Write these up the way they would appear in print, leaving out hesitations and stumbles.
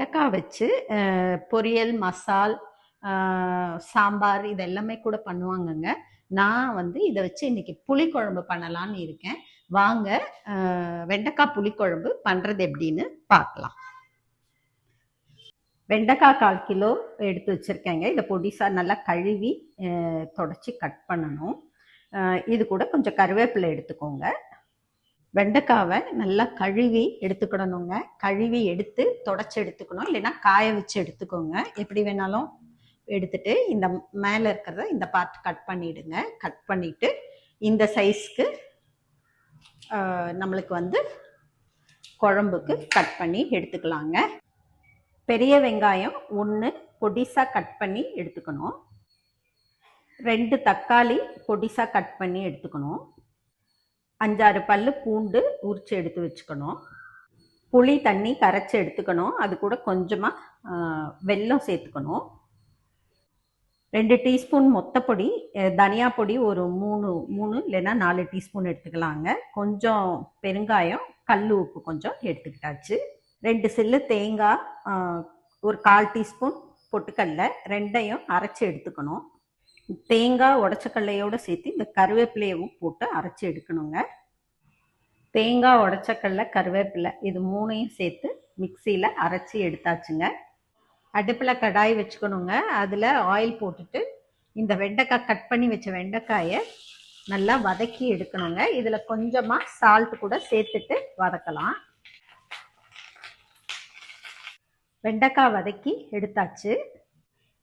வெண்டைக்காய் வச்சு பொரியல், மசால், சாம்பார் இது எல்லாமே கூட பண்ணுவாங்கங்க. நான் வந்து இதை வச்சு இன்னைக்கு புளிக்குழம்பு பண்ணலான்னு இருக்கேன். வாங்க வெண்டைக்காய் புளிக்குழம்பு பண்ணுறது எப்படின்னு பார்க்கலாம். வெண்டைக்காய் 1/4 கிலோ எடுத்து வச்சுருக்கேங்க. இதை பொடிசாக நல்லா கழுவி தொடச்சி கட் பண்ணணும். இது கூட கொஞ்சம் கருவேப்பிலை எடுத்துக்கோங்க. வெண்டைக்காவை நல்லா கழுவி எடுத்துக்கிடணுங்க. கழுவி எடுத்து தொடச்சி எடுத்துக்கணும், இல்லைன்னா காய வச்சு எடுத்துக்கோங்க. எப்படி வேணாலும் எடுத்துட்டு இந்த மேலே இருக்கிறத இந்த பார்ட் கட் பண்ணிவிடுங்க. கட் பண்ணிவிட்டு இந்த சைஸ்க்கு நம்மளுக்கு வந்து குழம்புக்கு கட் பண்ணி எடுத்துக்கலாங்க. பெரிய வெங்காயம் 1 பொடிசாக கட் பண்ணி எடுத்துக்கணும். 2 தக்காளி பொடிசாக கட் பண்ணி எடுத்துக்கணும். 5-6 பல்லு பூண்டு உரித்து எடுத்து வச்சுக்கணும். புளி தண்ணி கரைச்சி எடுத்துக்கணும். அது கூட கொஞ்சமாக வெல்லம் சேர்த்துக்கணும். 2 டீஸ்பூன் மொத்தப்பொடி, தனியா பொடி ஒரு 3 இல்லைன்னா 4 டீஸ்பூன் எடுத்துக்கலாங்க. கொஞ்சம் பெருங்காயம், கல் உப்பு கொஞ்சம் எடுத்துக்கிட்டாச்சு. 2 சில்லு தேங்காய், ஒரு 1/4 டீஸ்பூன் பொட்டுக்கடலை, 2ஐயும் அரைச்சி எடுத்துக்கணும். தேங்காய் உடச்சக்கல்லையோடு சேர்த்து இந்த கருவேப்பிலையவும் போட்டு அரைச்சி எடுக்கணுங்க. தேங்காய், உடச்சக்கல்லை, கருவேப்பிலை இது 3ஐயும் சேர்த்து மிக்சியில் அரைச்சி எடுத்தாச்சுங்க. அடுப்பில் கடாய் வச்சுக்கணுங்க. அதில் ஆயில் போட்டுட்டு இந்த வெண்டைக்காய் கட் பண்ணி வச்ச வெண்டைக்காயை நல்லா வதக்கி எடுக்கணுங்க. இதில் கொஞ்சமாக சால்ட் கூட சேர்த்துட்டு வதக்கலாம். வெண்டைக்காய் வதக்கி எடுத்தாச்சு.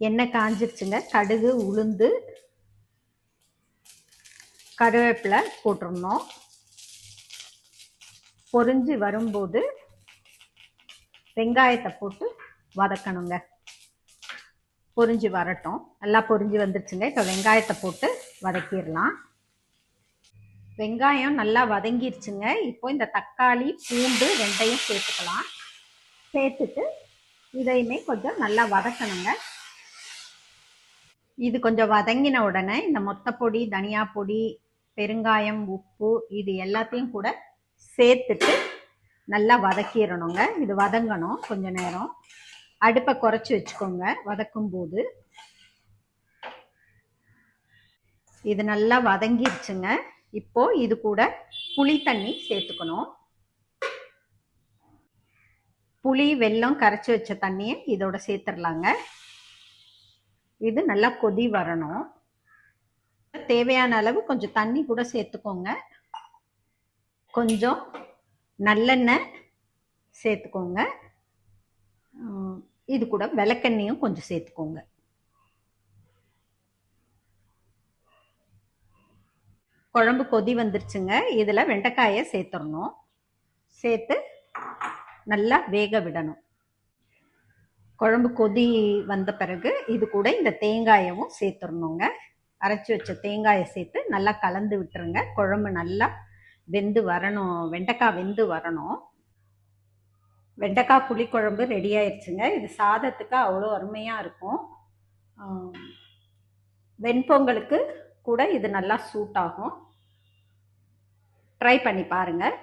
எண்ணெய் காஞ்சிருச்சுங்க. கடுகு, உளுந்து, கருவேப்பிலை போட்டுடணும். பொரிஞ்சு வரும்போது வெங்காயத்தை போட்டு வதக்கணுங்க. பொரிஞ்சு வரட்டும். நல்லா பொரிஞ்சு வந்துருச்சுங்க. இப்போ வெங்காயத்தை போட்டு வதக்கிடலாம். வெங்காயம் நல்லா வதங்கிருச்சுங்க. இப்போ இந்த தக்காளி, பூண்டு 2ஐயும் சேர்த்துக்கலாம். சேர்த்துட்டு இதையுமே கொஞ்சம் நல்லா வதக்கணுங்க. இது கொஞ்சம் வதங்கின உடனே இந்த மொத்தப்பொடி, தனியா பொடி, பெருங்காயம், உப்பு இது எல்லாத்தையும் கூட சேர்த்துட்டு நல்லா வதக்கிடணுங்க. இது வதங்கணும் கொஞ்ச நேரம். அடுப்பை குறைச்சி வச்சுக்கோங்க வதக்கும் போது. இது நல்லா வதங்கிருச்சுங்க. இப்போ இது கூட புளி தண்ணி சேர்த்துக்கணும். புளி, வெல்லம் கரைச்சி வச்ச தண்ணியை இதோட சேர்த்துடலாங்க. இது நல்லா கொதி வரணும். தேவையான அளவு கொஞ்சம் தண்ணி கூட சேர்த்துக்கோங்க. கொஞ்சம் நல்லெண்ணெய் சேர்த்துக்கோங்க. இது கூட விளக்கெண்ணையும் கொஞ்சம் சேர்த்துக்கோங்க. குழம்பு கொதி வந்துருச்சுங்க. இதில் வெண்டைக்காயை சேர்த்துடணும். சேர்த்து நல்லா வேக விடணும். குழம்பு கொதி வந்த பிறகு இது கூட இந்த தேங்காயவும் சேர்த்துடணுங்க. அரைச்சி வச்ச தேங்காயை சேர்த்து நல்லா கலந்து விட்டுருங்க. குழம்பு நல்லா வெந்து வரணும். வெண்டைக்காய் வெந்து வரணும். வெண்டைக்காய் புளிக்குழம்பு ரெடி ஆயிடுச்சுங்க. இது சாதத்துக்கு அவ்வளோ அருமையாக இருக்கும். வெண்பொங்கலுக்கு கூட இது நல்லா சூட் ஆகும். ட்ரை பண்ணி பாருங்கள்.